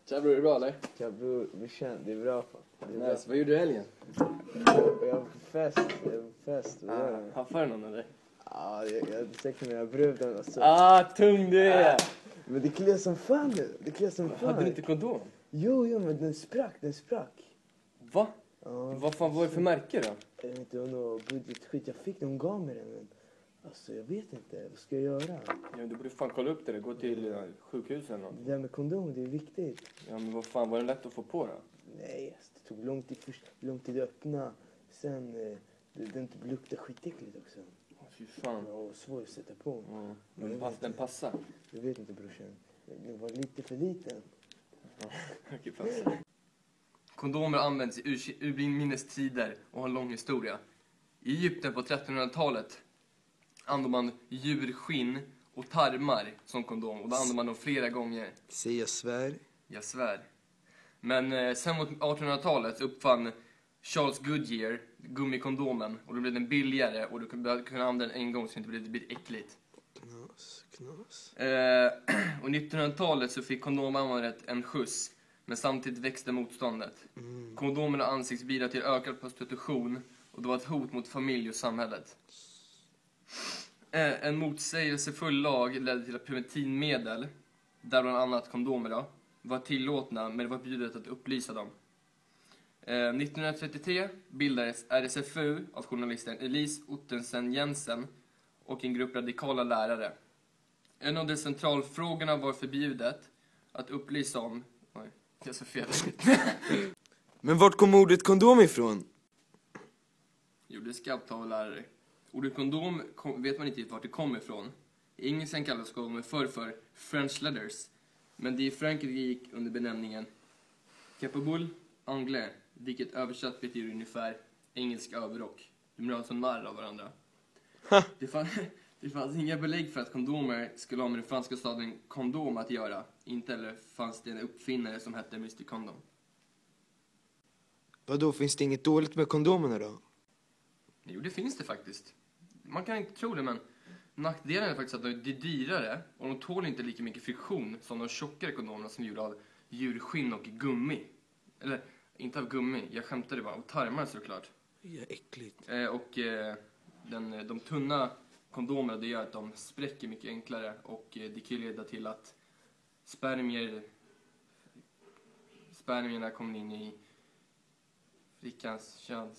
Tja bror, är det bra eller? Ja bror, det är bra fan. Nice, vad gjorde du i helgen? Jag var på fest. Haffade någon eller? Ja, jag säkert när jag bröd alltså. Tung du är! Men det kliar som fan nu. Hade du inte kondom? Jo, men den sprack. Va? Ja. Vad fan var det för märke då? Jag vet inte, det var något budgetskit. Jag fick den, hon gav mig den. Men alltså, jag vet inte. Vad ska jag göra? Ja, du borde fan kolla upp det. Gå till sjukhusen. Det där med kondom, det är viktigt. Ja, men vad fan, var det lätt att få på då? Nej, alltså, det tog lång tid att öppna. Sen, den luktar skitäckligt också. Fy fan. Ja, svår att sätta på. Ja. Men den passar. Jag vet inte brorsan. Den var lite för liten. Ja, okej, passar. Kondomer används i urminnes tider och har en lång historia. I Egypten på 1300-talet använde man djurskinn och tarmar som kondom. Och då använde man dem flera gånger. Säg jag svär. Jag svär. Men sen mot 1800-talet uppfann Charles Goodyear gummikondomen. Och då blev den billigare och du kunde använda den en gång så det inte blev äckligt. Knas. Och 1900-talet så fick kondomanvändandet en skjuts. Men samtidigt växte motståndet. Kondomerna anses bidra till ökad prostitution. Och det var ett hot mot familj och samhället. En motsägelsefull lag ledde till att preventivmedel, där bland annat kondomer då, var tillåtna, men det var förbjudet att upplysa dem. 1933 bildades RSFU av journalisten Elise Ottensen Jensen och en grupp radikala lärare. En av de centralfrågorna var förbjudet att upplysa om... Oj, jag sa fel. Men vart kom ordet kondom ifrån? Jo, det ska jag ta lärare. Ordet kondom vet man inte vart det kommer ifrån. I engelskan kallas kondomer för French leathers. Men det i Frankrike gick under benämningen capable anglais, vilket översatt betyder ungefär engelsk överrock. De är alltså narr av varandra. Det fanns inga belägg för att kondomer skulle ha med den franska staden kondom att göra. Inte heller fanns det en uppfinnare som hette Mr. Condom. Vadå, finns det inget dåligt med kondomerna då? Jo, det finns det faktiskt. Man kan inte tro det, men nackdelen är faktiskt att de är dyrare och de tål inte lika mycket friktion som de tjockare kondomerna som är gjorda av djurskinn och gummi. Eller, inte av gummi, jag skämtade bara, av tarmar såklart. Ja, äckligt. De tunna kondomerna, det gör att de spräcker mycket enklare och det kan leda till att spermierna kommer in i flickans kön.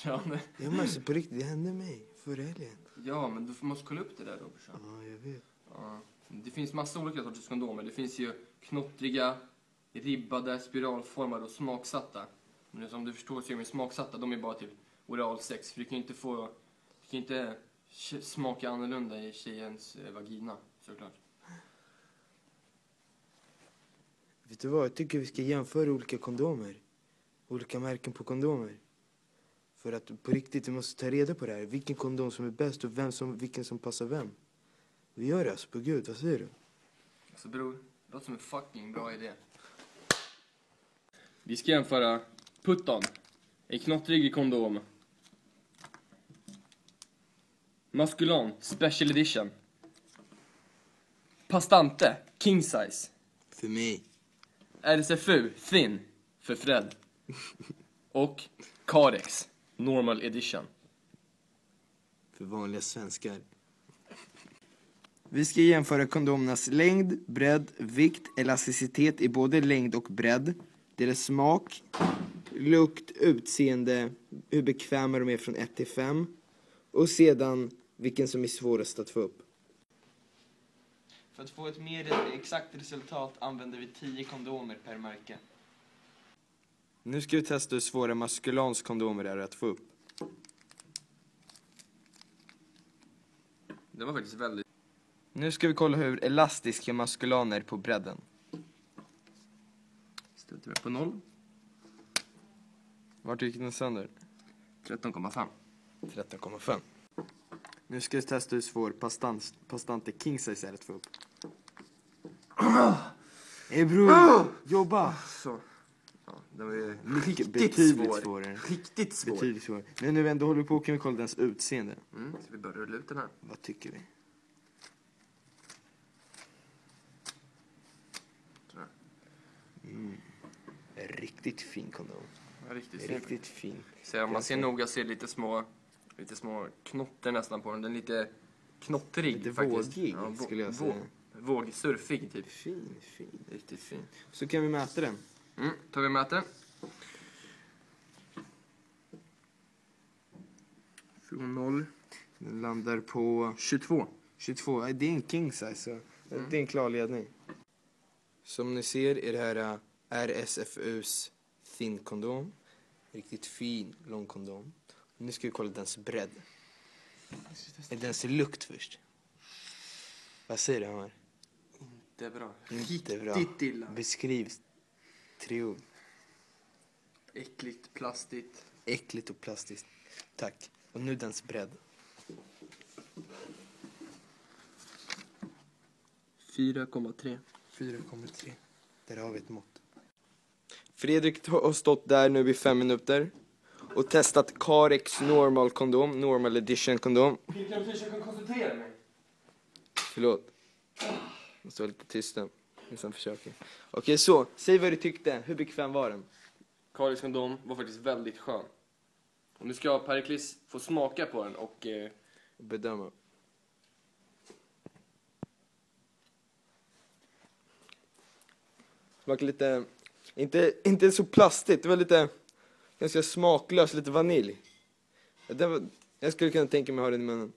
Ja, men alltså på riktigt, det hände mig förra helgen. Ja, men du måste kolla upp det där då, brorsan. Ja, jag vet. Ja. Det finns massa olika sorters kondomer. Det finns ju knottriga, ribbade, spiralformade och smaksatta. Men som du förstår så är de smaksatta, de är bara till oralsex. För du kan inte smaka annorlunda i tjejens vagina, såklart. Vet du vad, jag tycker vi ska jämföra olika kondomer. Olika märken på kondomer. För att på riktigt, vi måste ta reda på det här. Vilken kondom som är bäst och vilken som passar vem. Vi gör det alltså, på gud, vad säger du? Alltså bror, det låter som en fucking bra idé. Vi ska jämföra Putton, en knottrig kondom. Maskulon, special edition. Pastante, king size. För mig. RSFU, thin, för Fred. Och Carex, normal edition. För vanliga svenskar. Vi ska jämföra kondomernas längd, bredd, vikt, elasticitet i både längd och bredd. Deras smak, lukt, utseende, hur bekväma de är från 1 till 5. Och sedan vilken som är svårast att få upp. För att få ett mer exakt resultat använder vi 10 kondomer per märke. Nu ska vi testa hur svåra maskulans kondomer är att få upp. Det var faktiskt väldigt... Nu ska vi kolla hur elastiska maskulan är på bredden. Stöter vi på 0. Vart gick den sönder? 13,5. 13,5. Nu ska vi testa hur svår pastante king size är att få upp. Bror, jobba! Så. Ja, det var ju betydligt svårare. Riktigt svår. Betydligt svårare. Men nu ändå håller vi på, kan vi kolla dens utseende. Så vi börjar rulla ut den här. Vad tycker vi? Riktigt fin kondom. Ja, riktigt fin. Riktigt fin. Så om man ser noga ser lite små knotter nästan på den. Den är lite knottrig Lite faktiskt. vågig skulle jag säga. Vågsurfig typ. Fin. Riktigt fin. Så kan vi mäta den. Tar vi mäter. Från 0. Den landar på 22. 22. Det är en king size, så det är en klar ledning. Som ni ser är det här RSFUs thin kondom. Riktigt fin, lång kondom. Nu ska vi kolla dens bredd. Dens lukt först. Vad säger du, Hammar? Det är bra. Inte bra. Riktigt illa. Beskriv 3 ord. Äckligt, plastigt. Äckligt och plastiskt. Tack. Och nu dens bredd. 4,3. 4,3. Där har vi ett mått. Fredrik har stått där nu i 5 minuter och testat Carex normal kondom, normal edition kondom. Vilka du kan konsultera mig? Förlåt. Måste vara lite tyst nu. Liksom försöker. Okej, så. Säg vad du tyckte. Hur bekväm var den? Carex kondom var faktiskt väldigt skön. Och nu ska Periklis få smaka på den och Bedöma. Smakar lite... Inte så plastigt. Det var lite... Ganska smaklöst. Lite vanilj. Jag skulle kunna tänka mig att ha den i munnen.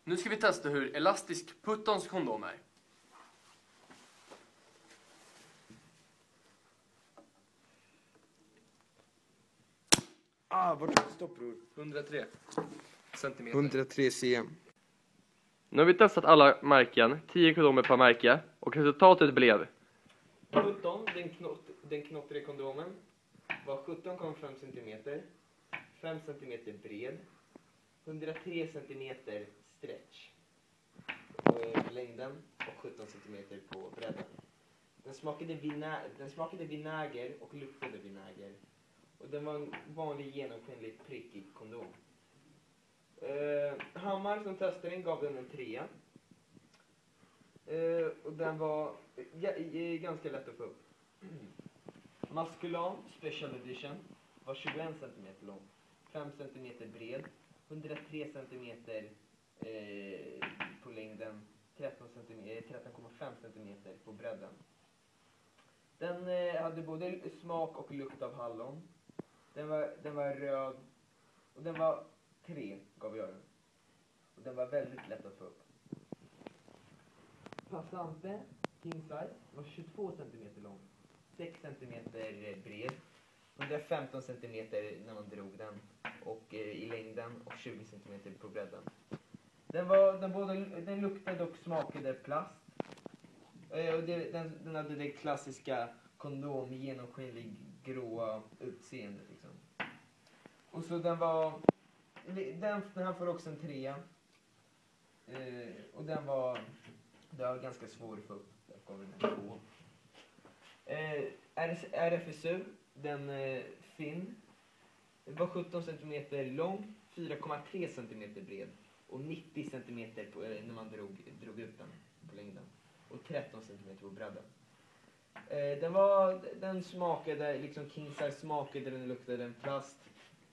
Nu ska vi testa hur elastisk Puttons kondom är. Vart är stoppbror? 103 centimeter. 103 cm. Nu har vi testat alla märken, 10 kondomer per märke, och resultatet blev... Putton, den knottriga kondomen, var 17,5 cm, 5 cm bred, 103 cm stretch på längden och 17 cm på bredden. Den smakade vinäger och luktade vinäger. Och den var en vanlig genomskinlig prickig kondom. Hammar som testade den gav den en 3. Och den var ganska lätt att få upp. Maskulan Special Edition var 21 cm lång, 5 cm bred, 103 cm på längden, 13,5 cm på bredden. Den hade både smak och lukt av hallon. Den var röd och den var 3 gav jag den. Och den var väldigt lätt att få upp. Passante King Size var 22 cm lång, 6 cm bred, 115 cm när man drog den och i längden och 20 cm på bredden. Den luktade och smakade plast. Och den hade det klassiska kondom genomskinlig gråa utseende liksom. Och så den här får också en 3. Och det var ganska svår att få upp. Jag gav den en 2. RFSU, den fin. Det var 17 cm lång, 4,3 cm bred och 90 cm när man drog ut den på längden. Och 13 cm på bredden. Den smakade, liksom king size smakade, den luktade en plast.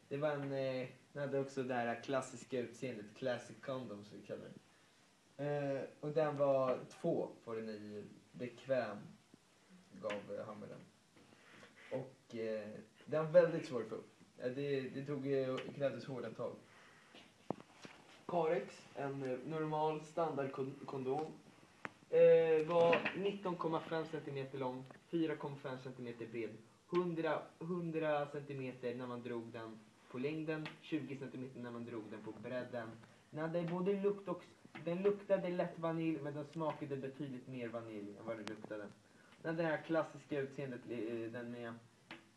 Det var den hade också det här klassiska utseendet, classic condom som vi kallar det. Och den var 2 för den i bekväm, gav Hammar den. Och den var väldigt svår att få upp. Det krävdes hårda tag. Carex, en normal standardkondom, var 19,5 cm lång, 4,5 cm bred, 100 cm när man drog den på längden, 20 cm när man drog den på bredden. Den hade både lukt och den luktade lätt vanilj, men den smakade betydligt mer vanilj än vad det luktade. Den här klassiska utseendet,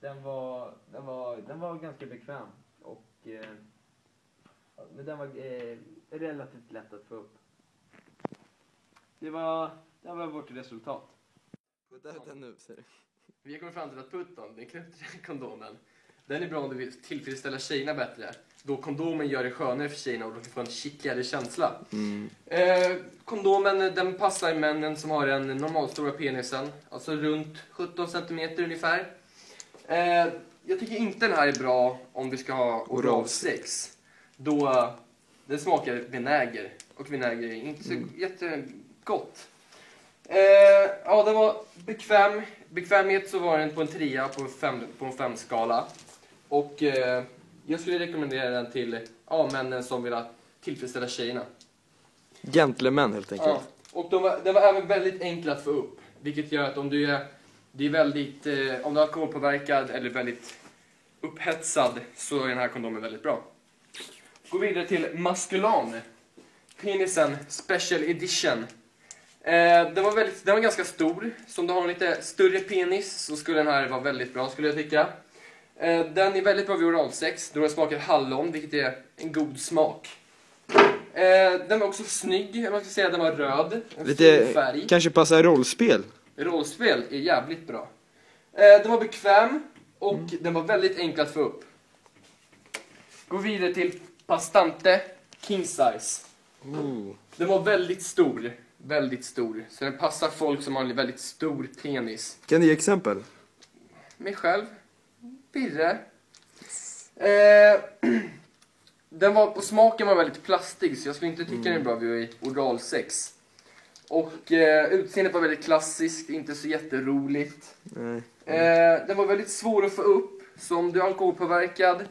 den var ganska bekväm och men den var relativt lätt att få upp. Det var vårt resultat. Vi har kommit fram till att Putton, den knuttriga kondomen, Den är bra om du vill tillfredsställa tjejerna bättre. Då kondomen gör det skönare för tjejerna och de kan få en kittligare känsla. Kondomen, den passar männen som har en normalstora penisen. Alltså runt 17 cm ungefär. Jag tycker inte den här är bra om vi ska ha oralsex. Då det smakar vinäger. Och vinäger är inte så jättegott. Ja, den var bekväm. Bekvämhet så var den på en 3 på en 5-skala. Och jag skulle rekommendera den till männen som vill tillfredsställa tjejerna. Gentlemän helt enkelt. Ja, och den var även väldigt enkel att få upp. Vilket gör att om du är väldigt, om du är alkoholpåverkad eller väldigt upphetsad så är den här kondomen väldigt bra. Gå vidare till Maskulan. Penisen Special Edition. Den var ganska stor. Så om du har en lite större penis så skulle den här vara väldigt bra, skulle jag tycka. Den är väldigt bra vid oralsex då den smakar hallon, vilket är en god smak. Den var också snygg, man ska säga att den var röd. Lite färg. Kanske passar rollspel. Rollspel är jävligt bra. Den var bekväm och den var väldigt enkel att få upp. Gå vidare till Bastante King Size. Den var väldigt stor. Väldigt stor. Så den passar folk som har en väldigt stor penis. Kan du ge exempel? Mig själv. Birre. Den var på smaken var väldigt plastig. Så jag skulle inte tycka den är bra vid oralsex. Och utseendet var väldigt klassiskt. Inte så jätteroligt. Nej. Den var väldigt svår att få upp. Så om du är alkoholpåverkad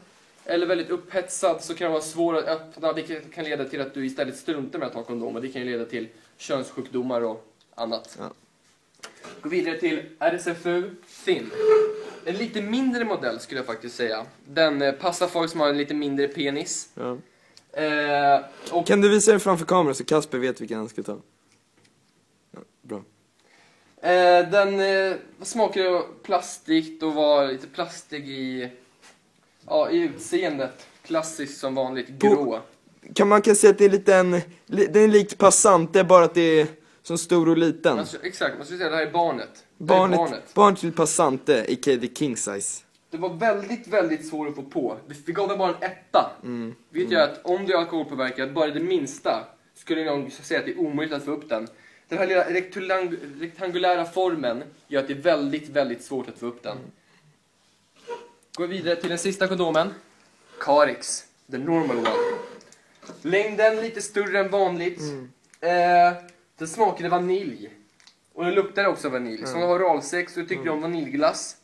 eller väldigt upphetsad så kan det vara svår att öppna. Det kan leda till att du istället struntar med att ta kondomer. Det kan ju leda till könssjukdomar och annat. Ja. Gå vidare till RSFU Thin. En lite mindre modell skulle jag faktiskt säga. Den passar folk som har en lite mindre penis. Ja. Och Kan du visa den framför kameran så Kasper vet vilken han ska ta? Ja, bra. den smakade plastigt och var lite plastig i utseendet. Klassiskt som vanligt, grå. Man kan säga att det är den är likt Passante, bara att det är som stor och liten. Exakt, man skulle säga att det här är barnet. Barn till Passante, a.k.a. the king size. Det var väldigt, väldigt svårt att få på. Vi gav den bara en 1. Vet jag att om du är alkoholpåverkad, bara det minsta, skulle jag säga att det är omöjligt att få upp den. Den här lilla rektangulära formen gör att det är väldigt, väldigt svårt att få upp den. Går vidare till den sista kondomen. Carix, the normal one. Längden lite större än vanligt. Den smakade vanilj. Och den luktade också vanilj. Så om du har oralsex så tycker du om vaniljglass.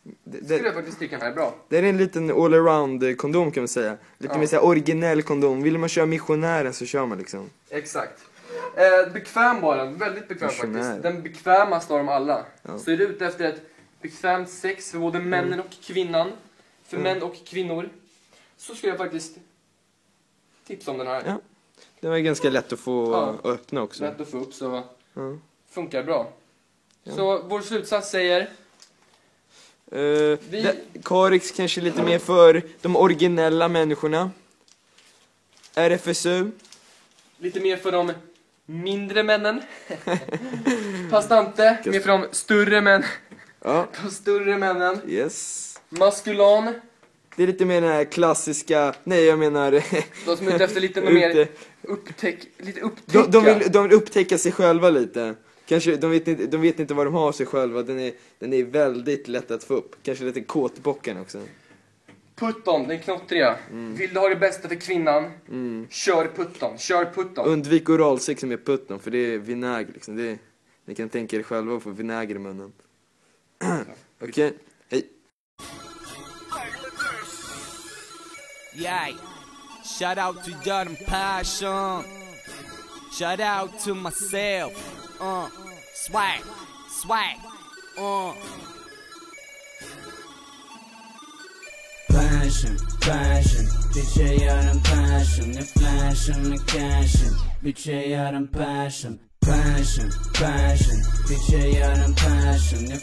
Skulle jag faktiskt tycka den här är bra. Det är en liten all-around kondom kan man säga. Lite mer så här originell kondom. Vill man köra missionären så kör man liksom. Exakt. Bekväm var den. Väldigt bekväm faktiskt. Den bekvämaste av dem alla. Ja. Så är du ute efter ett bekvämt sex för både männen och kvinnan. För män och kvinnor. Så skulle jag faktiskt tipsa om den här. Ja. Det var ganska lätt att få öppna också. Lätt att få upp så funkar bra. Ja. Så vår slutsats säger... Carix kanske lite mer för de originella människorna. RFSU. Lite mer för de mindre männen. Bastante. Mer för de större män. Ja. De större männen. Yes. Maskulan. Det är lite mer den här klassiska... Nej, jag menar... De som är ute efter lite mer upptäcka. De vill upptäcka sig själva lite. Kanske, de vet inte vad de har sig själva. Den är väldigt lätt att få upp. Kanske lite kåtbocken också. Putton, den knottriga. Vill du ha det bästa för kvinnan? Kör putton. Undvik oralsex med putton, för det är vinäger liksom. Ni kan tänka er själva att få vinäger i munnen. Okej, hej. Yay. Shout out to Jordan Passion. Shout out to myself. Swag. Passion. Bitch, jag gör en passion. Jag flashar med cashen. Bitch, jag gör en passion. Bitch, jag gör en passion. Jag